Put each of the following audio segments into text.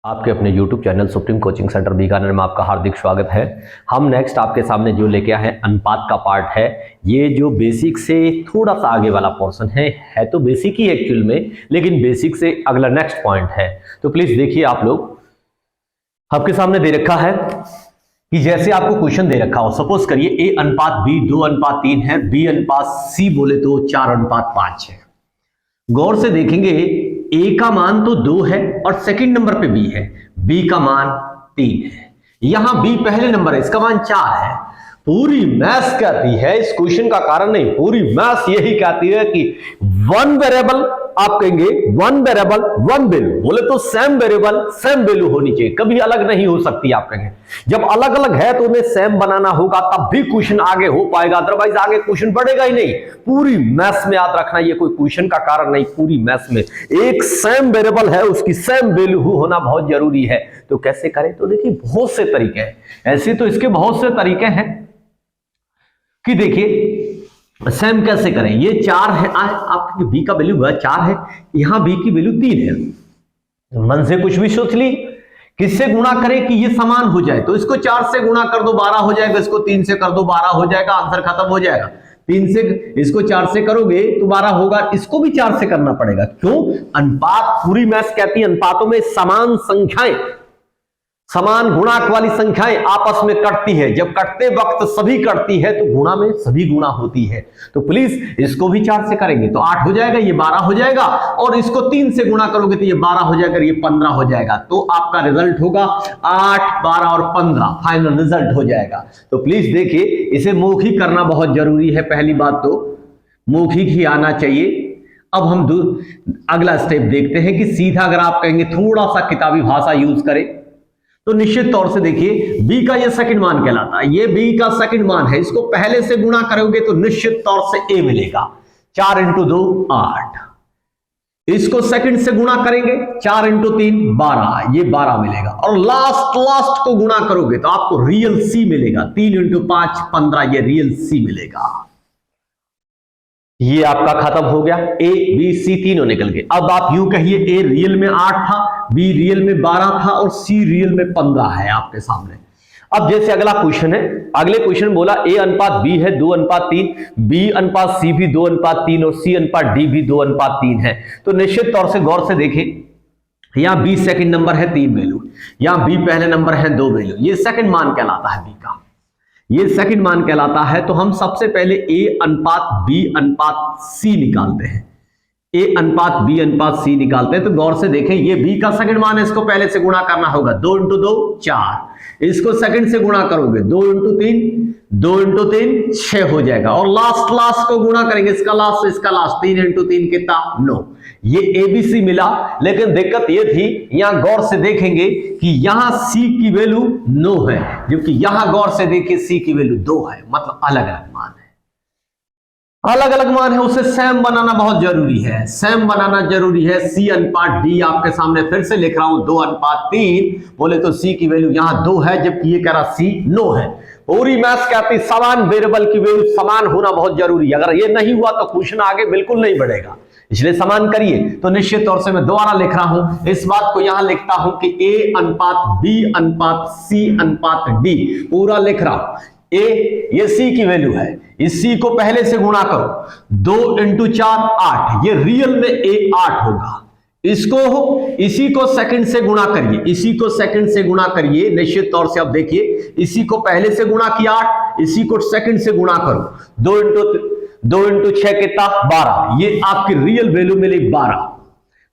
आपके अपने YouTube channel supreme coaching centre Bikaner में आपका हार्दिक स्वागत है। हम नेक्स्ट आपके सामने जो लेके आए हैं अनुपात का पार्ट है। ये जो बेसिक से थोड़ा सा आगे वाला पोर्शन है तो बेसिक ही एक्चुअल में, लेकिन बेसिक से अगला नेक्स्ट पॉइंट है। तो प्लीज देखिए, आप लोग आपके सामने दे रखा है कि जैसे आपको क्वेश्चन दे रखा हो, सपोज करिए A अनुपात B 2:3 है, B अनुपात C बोले तो 4:5 है। गौर से देखेंगे A का मान तो 2 है और सेकंड नंबर पे B है, B का मान 3 है। यहां B पहले नंबर है, इसका मान 4 है। पूरी मैथ्स कहती है, इस क्वेश्चन का कारण नहीं, पूरी मैथ्स यही कहती है कि वन वेरिएबल, आप कहेंगे वन वेरिएबल वन वैल्यू, बोले तो सेम वेरिएबल सेम वैल्यू होनी चाहिए, कभी अलग नहीं हो सकती। आप कहेंगे जब अलग अलग है तो उन्हें सेम बनाना होगा, तब भी क्वेश्चन आगे हो पाएगा, अदरवाइज आगे क्वेश्चन बढ़ेगा ही नहीं। पूरी मैथ्स में याद रखना, ये कोई क्वेश्चन का कारण नहीं, पूरी मैथ्स में एक सेम वेरिएबल है, उसकी सेम वैल्यू होना बहुत जरूरी है। तो कैसे करें? तो देखिए बहुत से तरीके हैं, ऐसे तो इसके बहुत से तरीके हैं कि देखिए सेम कैसे करें। ये 4 है, आपके B का वैल्यू 4 है, यहां B की वैल्यू 3 है। मन से कुछ भी सोच ली, किससे गुणा करें कि ये समान हो जाए? तो इसको 4 से गुणा कर दो 12 हो जाएगा, इसको 3 से कर दो 12 हो जाएगा, आंसर खत्म हो जाएगा। 3 से इसको 4 से करोगे तो 12 होगा, इसको भी 4 से करना पड़ेगा। क्यों? अनुपात, पूरी मैथ्स कहती है अनुपातों में समान संख्याएं, समान गुणांक वाली संख्याएं आपस में कटती है। जब कटते वक्त सभी कटती है तो गुणा में सभी गुणा होती है। तो प्लीज इसको भी 4 से करेंगे तो 8 हो जाएगा, ये 12 हो जाएगा, और इसको 3 से गुणा करोगे तो ये 12 हो जाएगा, ये 15 हो जाएगा। तो आपका रिजल्ट होगा 8, 12 और 15, फाइनल रिजल्ट हो जाएगा। तो प्लीज देखिए, इसे मौखिक करना बहुत जरूरी है। पहली बात तो मौखिक ही आना चाहिए। अब हम अगला स्टेप देखते हैं कि सीधा अगर आप कहेंगे थोड़ा सा किताबी भाषा यूज करें तो निश्चित तौर से देखिए B का ये सेकंड मान कहलाता है, ये B का सेकंड मान है, इसको पहले से गुणा करोगे तो निश्चित तौर से A मिलेगा। 4 × 2 8, इसको सेकंड से गुणा करेंगे 4 × 3 12, ये 12 मिलेगा, और लास्ट को गुणा करोगे तो आपको रियल C मिलेगा। 3 × 5 15, ये रियल C मिलेगा। ये आपका खत्म हो गया, A B C तीनों निकल गए। अब आप यूं कहिए A रियल में 8 था, B रियल में 12 था और C रियल में 15 है आपके सामने। अब जैसे अगला क्वेश्चन है, अगले क्वेश्चन बोला A अनुपात B है 2:3, B अनुपात C भी 2:3 और C अनुपात D भी 2:3 है। तो निश्चित तौर से गौर से देखें, यहां B सेकंड नंबर है 3 वैल्यू, यहां B पहले नंबर है 2 वैल्यू, ये सेकंड मान कहलाता है B का, ये सेकंड मान कहलाता है। तो हम सबसे पहले A अनुपात B अनुपात C निकालते हैं, A अनुपात B अनुपात C निकालते हैं। तो गौर से देखें, ये B का सेकंड मान है, इसको पहले से गुणा करना होगा, 2 × 2 4, इसको सेकंड से गुणा करोगे 2 × 3 6 हो जाएगा, और लास्ट को गुणा करेंगे, इसका लास्ट से इसका लास्ट, 3 × 3 कितना 9। ये ABC मिला, लेकिन दिक्कत ये थी, यहां गौर से देखेंगे कि यहां C की वैल्यू 9 है, जबकि यहां गौर से देखिए C की वैल्यू 2 है, मतलब अलग अलग मान है, अलग अलग मान है। उसे सेम बनाना बहुत जरूरी है, सेम बनाना जरूरी है। C अनुपात D आपके सामने फिर से लिख रहा हूं, 2:3, बोले तो C की वैल्यू यहां 2 है, जबकि ये कह रहा C 9 है। पूरी मैथ्स कहती समान वेरिएबल की वैल्यू समान होना बहुत जरूरी है, अगर ये नहीं हुआ तो क्वेश्चन आगे बिल्कुल नहीं बढ़ेगा, इसलिए समान करिए। तो निश्चित तौर से मैं दोबारा लिख रहा हूं, इस बात को यहां लिखता हूं कि A अनुपात B अनुपात C अनुपात D, पूरा लिख रहा हूं। A ये C की वैल्यू है, इस C को पहले से गुणा करो, 2 × 4 8, ये रियल में A 8 होगा। इसको इसी को सेकंड से गुणा करिए, इसी को सेकंड से गुणा करिए, निश्चित तौर से अब देखिए, इसी को पहले से गुणा किया 8, इसी को सेकंड से गुणा करो, 2 × 6 कितना 12, ये आपकी रियल वैल्यू मिली 12,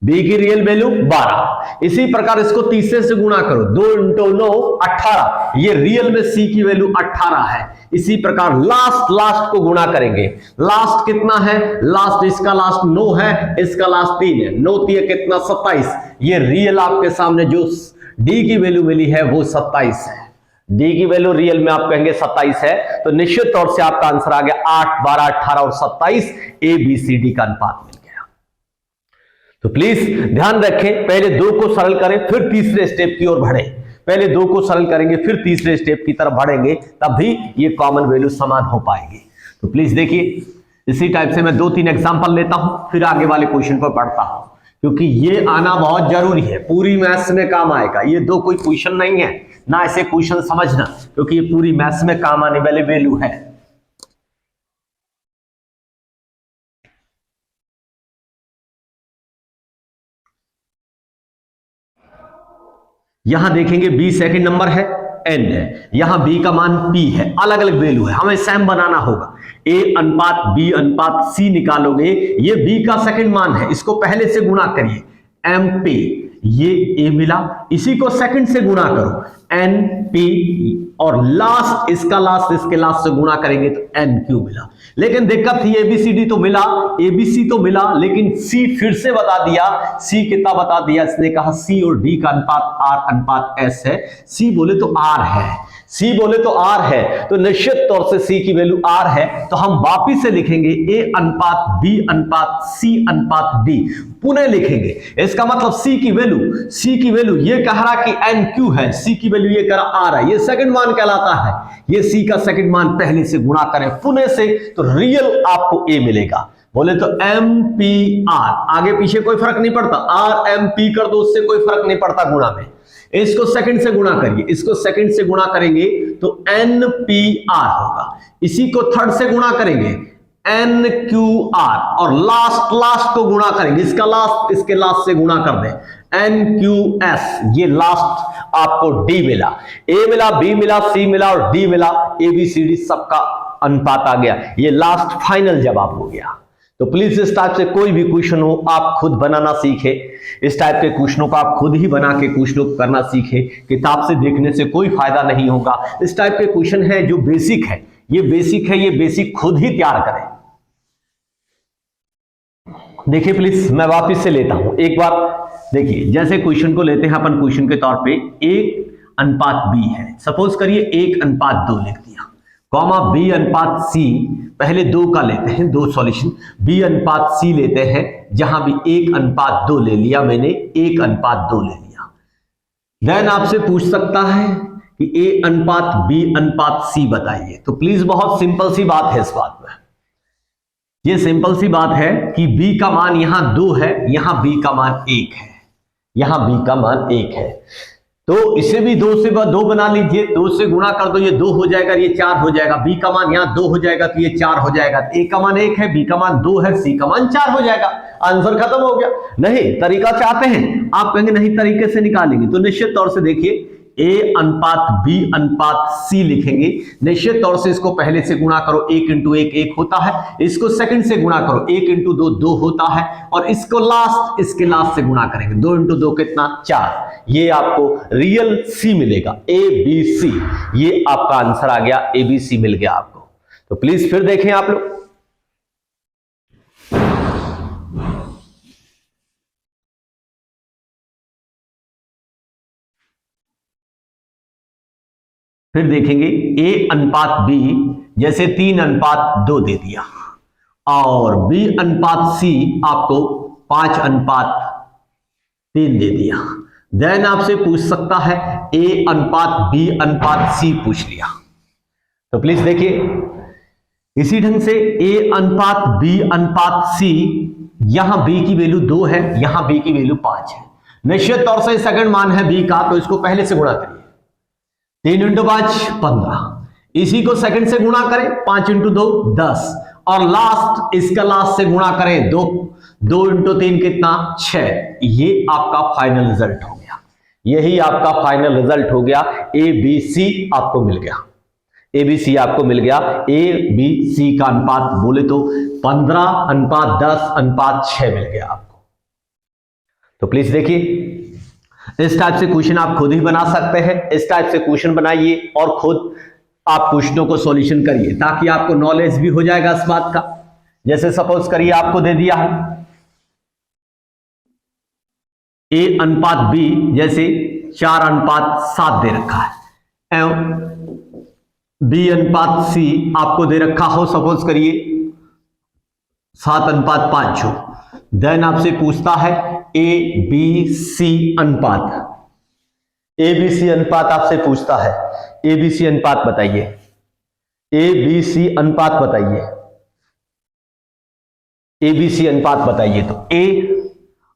B की रियल वैल्यू 12। इसी प्रकार इसको तीसरे से गुणा करो, 2 × 9 18, ये रियल में C की वैल्यू 18 है। इसी प्रकार लास्ट को गुणा करेंगे, लास्ट कितना है, लास्ट इसका लास्ट 9 है, इसका लास्ट 3 है, 9 3 कितना 27, ये रियल आपके सामने जो D की वैल्यू मिली है वो 27 है। D की वैल्यू रियल में आप कहेंगे 27 है, तो निश्चित तौर से आपका आंसर आ गया 8 12 18 और 27, ABCD का अनुपात मिल गया। तो प्लीज ध्यान रखें, पहले 2 को सरल करें फिर तीसरे स्टेप की ओर बढ़े, पहले 2 को सरल करेंगे फिर तीसरे स्टेप की तरफ बढ़ेंगे, तब भी ये कॉमन वैल्यू समान हो पाएगी। तो प्लीज देखिए, इसी टाइप से मैं 2-3 एग्जांपल लेता हूं, फिर आगे वाले क्वेश्चन पर पढ़ता हूं, क्योंकि ये आना बहुत जरूरी है, पूरी मैथ्स में काम आएगा। ये दो कोई क्वेश्चन नहीं है ना, ऐसे क्वेश्चन समझना, क्योंकि ये पूरी मैथ्स में काम आने वाले वैल्यू है। यहां देखेंगे b सेकंड नंबर है, n है, यहां b का मान p है, अलग अलग वैल्यू है, हमें सेम बनाना होगा। a अनुपात b अनुपात c निकालोगे, ये b का सेकंड मान है, इसको पहले से गुणा करिए, mp, ये a मिला, इसी को सेकंड से गुणा करो, np, और लास्ट इसका लास्ट इसके लास्ट से गुणा करेंगे तो nq मिला। लेकिन दिक्कत थी, एबीसीडी तो मिला, एबीसी तो मिला, लेकिन c फिर से बता दिया। c कितना बता दिया, इसने कहा c और d का अनुपात r अनुपात s है। c बोले तो r है, c बोले तो r है, तो निश्चित तौर से c की वैल्यू r है, तो हम वापिस से लिखेंगे a अनुपात b अनुपात c अनुपात d, पुनः लिखेंगे। इसका मतलब c की वैल्यू ये कह रहा कि nq है, c की वैल्यू ये कह रहा r है, ये सेकंड मान कहलाता है। ये c का सेकंड मान पहले से गुणा करें पुनः से, तो रियल आपको a मिलेगा। बोले तो MPR, आगे पीछे कोई फर्क नहीं पड़ता, RMP कर दो, उससे कोई फर्क नहीं पड़ता गुणा में। इसको सेकंड से गुणा करिए, इसको सेकंड से गुणा करेंगे तो NPR होगा, इसी को थर्ड से गुणा करेंगे NQR, और लास्ट को गुणा करेंगे, इसका लास्ट इसके लास्ट से गुणा कर दें NQS, ये लास्ट आपको D मिला, A मिला, B मिला, C मिला और D मिला, ABCD सबका अनुपात आ गया। ये लास्ट फाइनल जवाब हो गया। तो प्लीज इस टाइप से कोई भी क्वेश्चन हो आप खुद बनाना सीखे, इस टाइप के क्वेश्चनों को आप खुद ही बना के क्वेश्चनों को करना सीखे, किताब से देखने से कोई फायदा नहीं होगा। इस टाइप के क्वेश्चन है जो बेसिक है, ये बेसिक खुद ही तैयार करें। देखिए प्लीज मैं वापस से लेता हूं एक बार, देखिए जैसे क्वेश्चन को लेते हैं अपन, क्वेश्चन के तौर पे 1 अनुपात b है, सपोज करिए 1 अनुपात 2 लिख दिया, कॉमा b अनुपात c, पहले 2 का लेते हैं, 2 सॉल्यूशन, b अनुपात c लेते हैं, जहां भी 1 अनुपात 2 ले लिया मैंने, 1 अनुपात 2 ले लिया। देन आपसे पूछ सकता है कि a अनुपात b अनुपात c बताइए। तो प्लीज बहुत सिंपल सी बात है इस बात में, ये सिंपल सी बात है कि b का मान यहां 2 है, यहां b का मान 1 है, यहां b का मान 1 है, तो इसे भी 2 से 2 बना लीजिए, 2 से गुणा कर दो, ये 2 हो जाएगा, ये 4 हो जाएगा, b का मान यहां 2 हो जाएगा तो ये 4 हो जाएगा, a का मान 1 है, b का मान 2 है, c का मान 4 हो जाएगा, आंसर खत्म हो गया। नहीं तरीका चाहते हैं आप, कहेंगे नहीं तरीके से निकालेंगे, तो निश्चित तौर से देखिए a अनुपात b अनुपात c लिखेंगे, निश्चित तौर से इसको पहले से गुणा करो, 1 इंटू 1 1 होता है, इसको सेकंड से गुणा करो, 1 इंटू 2 2 होता है, और इसको लास्ट इसके लास्ट से गुणा करेंगे, 2 इंटू 2 कितना 4, ये आपको रियल c मिलेगा, ABC, ये आपका आंसर आ गया, ABC मिल गया आपको। तो प्लीज फिर देखें आप लोग, फिर देखेंगे a अनुपात b, जैसे 3 अनुपात 2 दे दिया, और b अनुपात c आपको 5 अनुपात 3 दे दिया। देन आपसे पूछ सकता है a अनुपात b अनुपात c पूछ लिया। तो प्लीज देखिए इसी ढंग से a अनुपात b अनुपात c, यहां b की वैल्यू 2 है, यहां b की वैल्यू 5 है, निश्चित तौर से सेकंड मान है b का, तो इसको पहले से गुणा करिए, 3 इंटू 5 15, इसी को सेकंड से गुणा करें, 5 इंटू 2 10, और लास्ट इसका लास्ट से गुणा करें, 2 इंटू 3 कितना 6, ये आपका फाइनल रिजल्ट हो गया, यही आपका फाइनल रिजल्ट हो गया, ABC आपको मिल गया, ABC आपको मिल गया, ABC का अनुपात बोले तो 15 अनुपात 10 अनुपात 6 मिल गया आपको। तो प्लीज देखिए इस टाइप से क्वेश्चन आप खुद ही बना सकते हैं, इस टाइप से क्वेश्चन बनाइए और खुद आप क्वेश्चनों को सॉल्यूशन करिए, ताकि आपको नॉलेज भी हो जाएगा इस बात का। जैसे सपोज करिए आपको दे दिया है a अनुपात b, जैसे 4 अनुपात 7 दे रखा है, एवं b अनुपात c आपको दे रखा हो सपोज करिए 7 अनुपात 5 हो। देन आपसे पूछता है ABC अनुपात, ABC अनुपात आपसे पूछता है, ABC अनुपात बताइए, ABC अनुपात बताइए, ABC अनुपात बताइए। तो A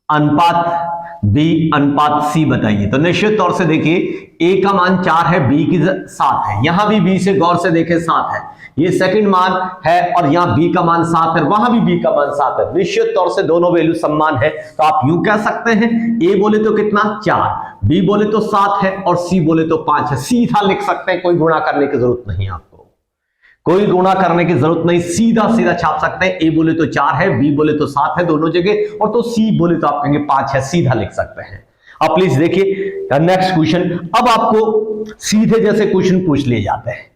अनुपात बी अनुपात सी बताइए। तो निश्चित तौर से देखिए ए का मान 4 है, बी की 7 है, यहां भी बी से गौर से देखें 7 है, ये सेकंड मान है और यहां बी का मान 7 है, वहां भी बी का मान 7 है। निश्चित तौर से दोनों वैल्यू समान है, तो आप यूं कह सकते हैं ए बोले तो कितना 4, बी बोले तो 7 है और सी बोले तो 5 है। सीधा लिख सकते हैं, कोई गुणा करने की जरूरत नहीं, आपको कोई गुणा करने की जरूरत नहीं, सीधा सीधा छाप सकते हैं। ए बोले तो 4 है, बी बोले तो 7 है दोनों जगह, और तो सी बोले तो आप कहेंगे 5 है, सीधा लिख सकते हैं। अब प्लीज देखिए नेक्स्ट क्वेश्चन। अब आपको सीधे जैसे क्वेश्चन पूछ लिए जाते हैं,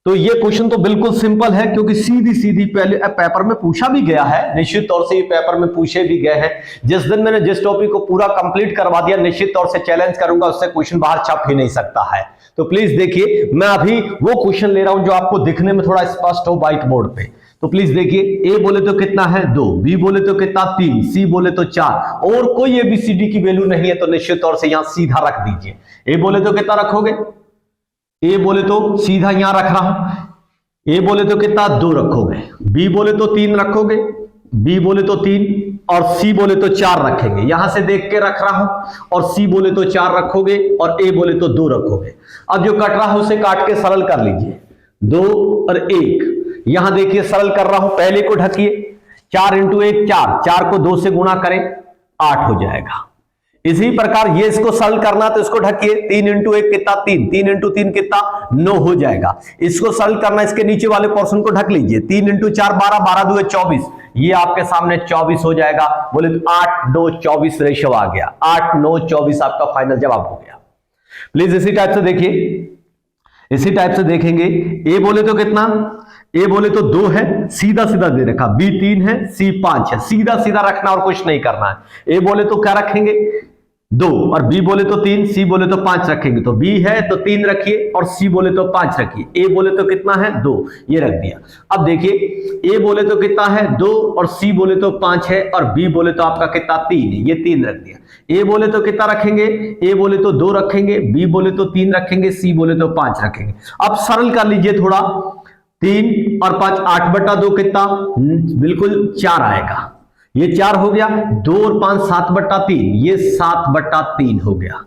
तो ये क्वेश्चन तो बिल्कुल सिंपल है, क्योंकि सीधी सीधी पहले पेपर में पूछा भी गया है, निश्चित तौर से ये पेपर में पूछे भी गए हैं। जिस दिन मैंने जिस टॉपिक को पूरा कंप्लीट करवा दिया, निश्चित तौर से चैलेंज करूंगा, उससे क्वेश्चन बाहर छप ही नहीं सकता है। तो प्लीज देखिए, मैं अभी वो क्वेश्चन ले रहा हूं जो आपको दिखने में थोड़ा स्पष्ट हो व्हाइट बोर्ड पे। तो प्लीज देखिए, ए बोले तो कितना है 2, बी बोले तो कितना 3, सी बोले तो 4, और कोई एबीसीडी की वैल्यू नहीं है, तो निश्चित तौर से यहां सीधा रख दीजिए। ए बोले तो कितना रखोगे, ए बोले तो सीधा यहां रख रहा हूं, ए बोले तो कितना 2 रखोगे, बी बोले तो 3 रखोगे, बी बोले तो 3, और सी बोले तो 4 रखेंगे, यहां से देख के रख रहा हूं, और सी बोले तो 4 रखोगे और ए बोले तो 2 रखोगे। अब जो कट रहा है उसे काट के सरल कर लीजिए, 2 और 1, यहां देखिए सरल कर रहा हूं, पहले को ढकिए, 4 इंटू 1 4, 4 को 2 से गुणा करें 8 हो जाएगा। इसी प्रकार ये इसको सरल करना तो इसको ढकिए, 3 इंटू 1 कितना 3, 3 इंटू 3 कितना 9 हो जाएगा। इसको सरल करना, इसके नीचे वाले पोर्शन को ढक लीजिए, 3 इंटू 4 12, 12 2 24, ये आपके सामने 24 हो जाएगा। बोले तो 8 9 24 रेशो आ गया, 8 9 24 आपका फाइनल जवाब हो गया। प्लीज इसी टाइप से देखिए, इसी टाइप से देखेंगे, ए बोले तो कितना, ए बोले तो 2 है, सीधा सीधा दे रखा, बी 3 है, सी 5 है, सीधा सीधा रखना और कुछ नहीं करना है। ए बोले तो क्या रखेंगे 2, और बी बोले तो 3, सी बोले तो 5 रखेंगे, तो बी है तो 3 रखिए और सी बोले तो 5 रखिए। ए बोले तो कितना है 2, ये रख दिया। अब देखिए, ए बोले तो कितना है 2 और सी बोले तो 5 है, और बी बोले तो आपका कितना 3 है, ये 3 रख दिया। ए बोले तो कितना रखेंगे, ए बोले तो 2 रखेंगे, बी बोले तो 3 रखेंगे, सी बोले तो 5 रखेंगे। अब सरल कर लीजिए थोड़ा, 3 और 5 8/2 कितना, बिल्कुल 4 आएगा, ये 4 हो गया। 2 और 5 7/3, ये 7/3 हो गया।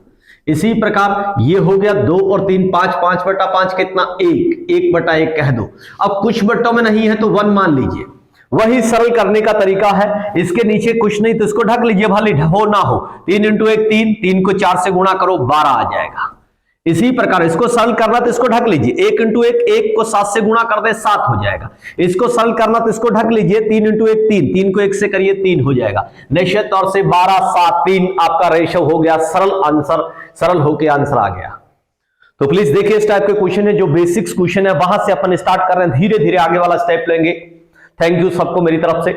इसी प्रकार ये हो गया 2 और 3 5, 5/5 कितना 1, 1/1 कह दो। अब कुछ बट्टों में नहीं है तो 1 मान लीजिए, वही सरल करने का तरीका है। इसके नीचे कुछ नहीं तो इसको ढक लीजिए, भले हो ना हो। 3 इंटू 1 3, 3 को 4 से गुणा करो 12 आ जाएगा। इसी प्रकार इसको सरल करना तो इसको ढक लीजिए, 1 इंटू 1 1 को 7 से गुणा कर दे 7 हो जाएगा। इसको सरल करना तो इसको ढक लीजिए, 3 इंटू 1 3, 3 को 1 से करिए 3 हो जाएगा। निश्चित तौर से 12 7 3 आपका रेशो हो गया, सरल आंसर, सरल होके आंसर आ गया। तो प्लीज देखिए, इस टाइप के क्वेश्चन है जो बेसिक्स क्वेश्चन है, वहां से अपन स्टार्ट कर रहे हैं, धीरे धीरे आगे वाला स्टेप लेंगे। थैंक यू सबको मेरी तरफ से।